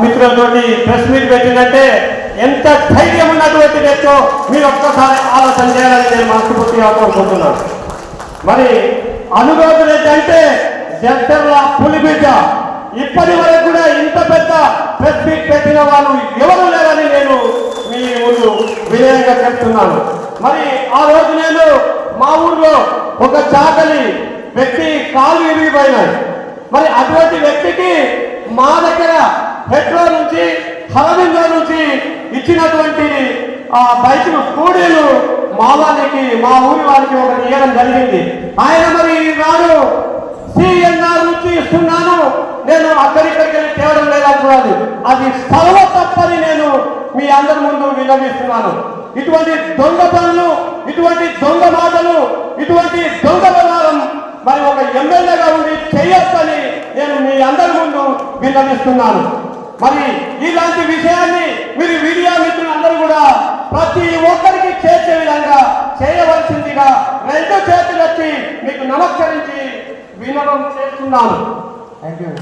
మిత్రులతోటి press meet పెట్టిందంటే ఎంత ధైర్యం ఉన్నటువంటి వ్యక్తో మీరు ఒక్కసారి ఆలోచన చేయాలని నేను మనస్ఫూర్తిగా కోరుకుంటున్నాను. మరి అనురోధ రెడ్డి అంటే జడ్చర్ల పులిబిడ్డ, ఇప్పటి వరకు కూడా ఇంత పెద్ద ప్రెస్ మీట్ పెట్టిన వాళ్ళు ఎవరు లేరని నేను మీ ముందు వినయంగా చెప్తున్నాను. మరి ఆ రోజు నేను మా ఊర్లో ఒక చాకలి వ్యక్తి కాలు విరిగిపోయినాయి. మరి అటువంటి వ్యక్తికి మా దగ్గర పెట్రోల్ నుంచి హరవిందో నుంచి ఇచ్చినటువంటి ఆ బైకులు స్కూటీలు మా ఊరి వారికి ఒకటి ఇవ్వడం జరిగింది. ఆయన మరి నాడు సిఎన్ఆర్ నుంచి ఇస్తున్నాను, నేను అక్కడిక్కడికి తేవడం లేదంటున్నాను. అది సర్వ తప్పని నేను మీ అందరి ముందు విన్నవిస్తున్నాను. ఇటువంటి దొంగ పనులు, ఇటువంటి దొంగ మాటలు, ఇటువంటి దొంగ వ్యవహారం మరి ఒక ఎమ్మెల్యేగా ఉండి చేయొచ్చని నేను మీ అందరి ముందు విన్నవిస్తున్నాను. మరి ఇలాంటి విషయాన్ని మీరు మీడియా మిత్రులందరూ కూడా ప్రతి ఒక్కరికి చేర్చే విధంగా చేయవలసిందిగా రెండు చేతులెత్తి మీకు నమస్కరించి విన్నపం చేస్తున్నాను. Thank you.